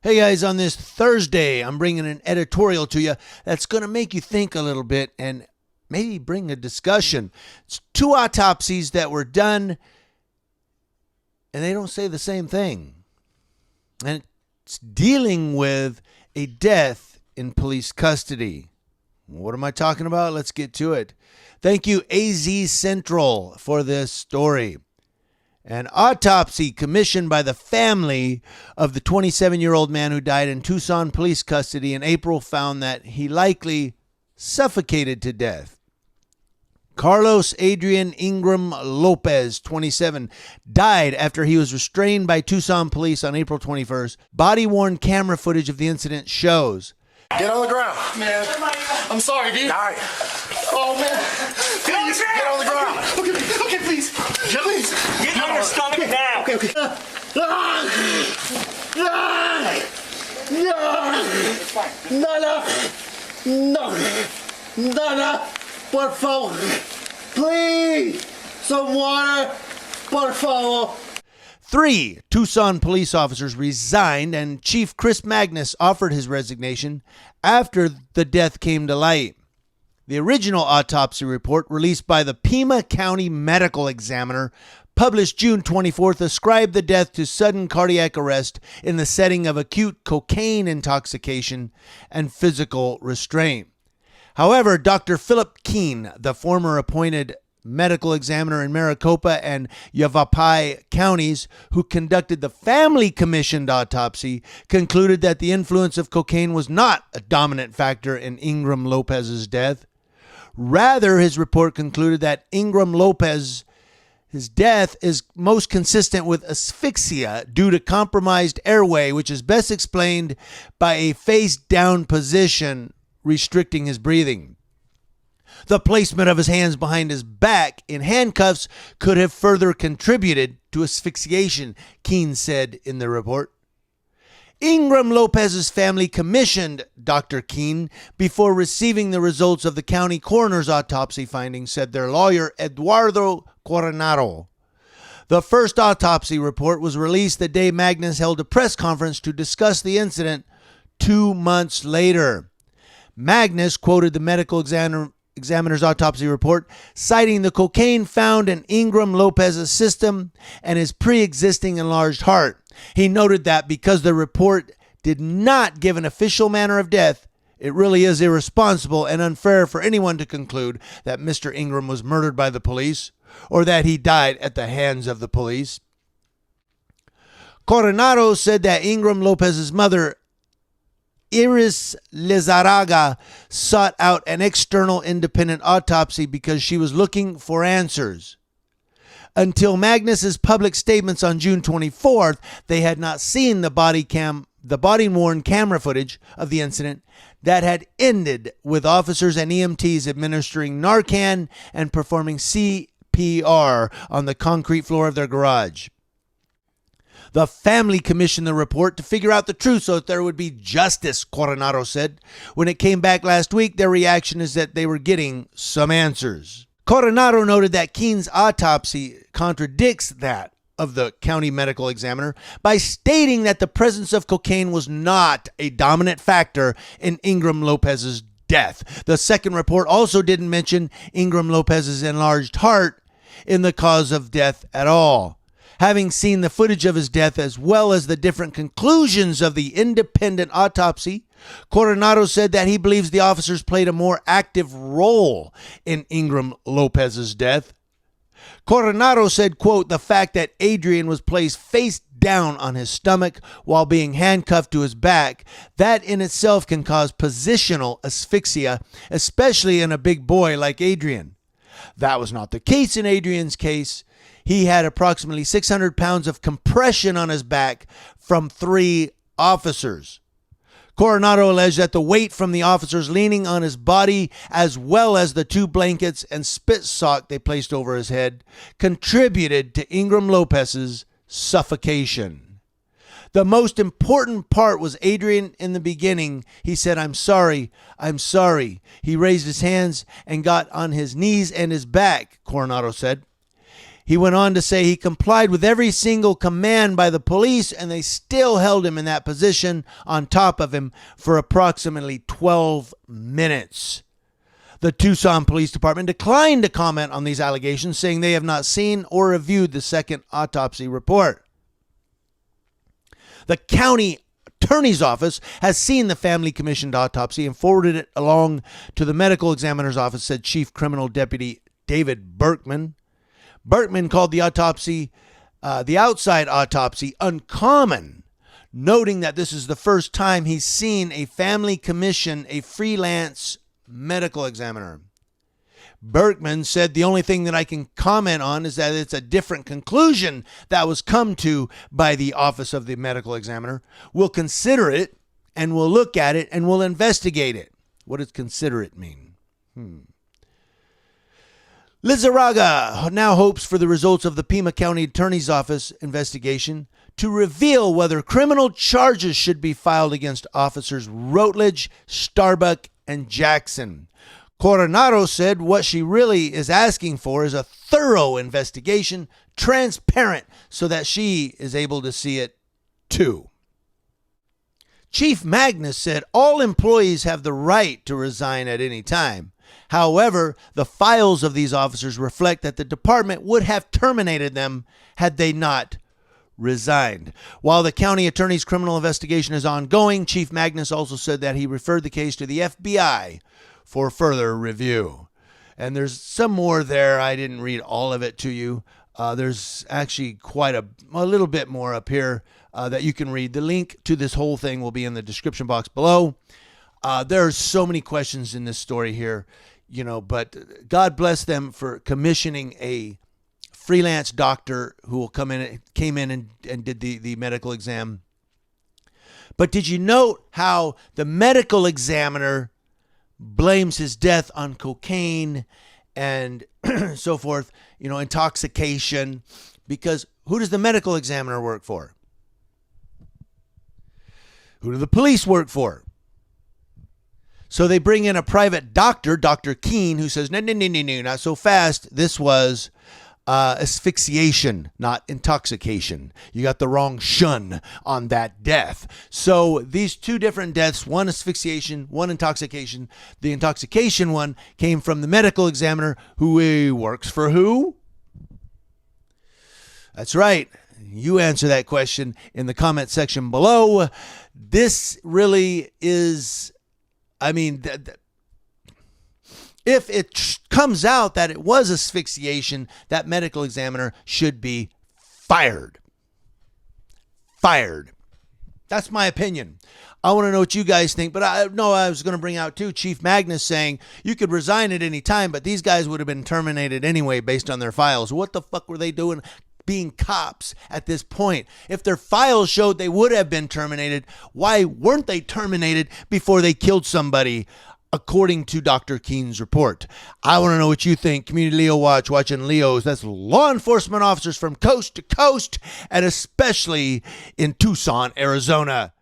Hey guys, on this Thursday, I'm bringing an editorial to you that's going to make you think a little bit and maybe bring a discussion. It's two autopsies that were done, and they don't say the same thing. And it's dealing with a death in police custody. What am I talking about? Let's get to it. Thank you, AZ Central, for this story. An autopsy commissioned by the family of the 27-year-old man who died in Tucson police custody in April found that he likely suffocated to death. Carlos Adrian Ingram Lopez, 27, died after he was restrained by Tucson police on April 21st. Body-worn camera footage of the incident shows. Get on the ground. Man, I'm sorry, dude. All right. Oh, man. Please, get on the ground. Okay, please. Please. Get on your stomach now. Okay. Nana, por favor. Please, some water, por favor. 3 Tucson police officers resigned, and Chief Chris Magnus offered his resignation after the death came to light. The original autopsy report, released by the Pima County Medical Examiner, published June 24th, ascribed the death to sudden cardiac arrest in the setting of acute cocaine intoxication and physical restraint. However, Dr. Philip Keene, the former appointed medical examiner in Maricopa and Yavapai counties, who conducted the family-commissioned autopsy, concluded that the influence of cocaine was not a dominant factor in Ingram Lopez's death. Rather, his report concluded that Ingram Lopez's death is most consistent with asphyxia due to compromised airway, which is best explained by a face-down position restricting his breathing. The placement of his hands behind his back in handcuffs could have further contributed to asphyxiation, Keene said in the report. Ingram Lopez's family commissioned Dr. Keene before receiving the results of the county coroner's autopsy findings, said their lawyer, Eduardo Coronado. The first autopsy report was released the day Magnus held a press conference to discuss the incident 2 months later. Magnus quoted the medical examiner's autopsy report, citing the cocaine found in Ingram Lopez's system and his pre-existing enlarged heart. He noted that because the report did not give an official manner of death, it really is irresponsible and unfair for anyone to conclude that Mr. Ingram was murdered by the police or that he died at the hands of the police. Coronado said that Ingram Lopez's mother, Iris Lizarraga, sought out an external independent autopsy because she was looking for answers. Until Magnus's public statements on June 24th, they had not seen the body-worn camera footage of the incident that had ended with officers and EMTs administering Narcan and performing CPR on the concrete floor of their garage. The family commissioned the report to figure out the truth so that there would be justice, Coronado said. When it came back last week, their reaction is that they were getting some answers. Coronado noted that Keene's autopsy contradicts that of the county medical examiner by stating that the presence of cocaine was not a dominant factor in Ingram Lopez's death. The second report also didn't mention Ingram Lopez's enlarged heart in the cause of death at all. Having seen the footage of his death as well as the different conclusions of the independent autopsy, Coronado said that he believes the officers played a more active role in Ingram Lopez's death. Coronado said, quote, the fact that Adrian was placed face down on his stomach while being handcuffed to his back, that in itself can cause positional asphyxia, especially in a big boy like Adrian. That was not the case in Adrian's case. He had approximately 600 pounds of compression on his back from 3 officers. Coronado alleged that the weight from the officers leaning on his body, as well as the 2 blankets and spit sock they placed over his head, contributed to Ingram Lopez's suffocation. The most important part was Adrian in the beginning. He said, I'm sorry. He raised his hands and got on his knees and his back, Coronado said. He went on to say he complied with every single command by the police, and they still held him in that position on top of him for approximately 12 minutes. The Tucson Police Department declined to comment on these allegations, saying they have not seen or reviewed the second autopsy report. The county attorney's office has seen the family commissioned autopsy and forwarded it along to the medical examiner's office, said Chief Criminal Deputy David Berkman. Berkman called the autopsy, the outside autopsy, uncommon, noting that this is the first time he's seen a family commission a freelance medical examiner. Berkman said the only thing that I can comment on is that it's a different conclusion that was come to by the office of the medical examiner. We'll consider it and we'll look at it and we'll investigate it. What does consider it mean? Lizarraga now hopes for the results of the Pima County Attorney's Office investigation to reveal whether criminal charges should be filed against officers Rutledge, Starbuck, and Jackson. Coronado said what she really is asking for is a thorough investigation, transparent, so that she is able to see it too. Chief Magnus said all employees have the right to resign at any time. However, the files of these officers reflect that the department would have terminated them had they not resigned. While the county attorney's criminal investigation is ongoing, Chief Magnus also said that he referred the case to the FBI for further review. And there's some more there. I didn't read all of it to you. There's actually quite a little bit more up here that you can read. The link to this whole thing will be in the description box below. There are so many questions in this story here, but God bless them for commissioning a freelance doctor who will came in and did the medical exam. But did you note how the medical examiner blames his death on cocaine and so forth, intoxication? Because who does the medical examiner work for? Who do the police work for? So they bring in a private doctor, Dr. Keene, who says, no, not so fast. This was asphyxiation, not intoxication. You got the wrong shun on that death. So these two different deaths, one asphyxiation, one intoxication. The intoxication one came from the medical examiner who works for who? That's right. You answer that question in the comment section below. This really is, if it comes out that it was asphyxiation, that medical examiner should be fired. Fired. That's my opinion. I want to know what you guys think, but I was going to bring out too Chief Magnus saying you could resign at any time, but these guys would have been terminated anyway based on their files. What the fuck were they doing being cops at this point? If their files showed they would have been terminated, why weren't they terminated before they killed somebody? According to Dr. Keene's report. I want to know what you think. Community Leo Watch, watching Leos. That's law enforcement officers from coast to coast, and especially in Tucson, Arizona.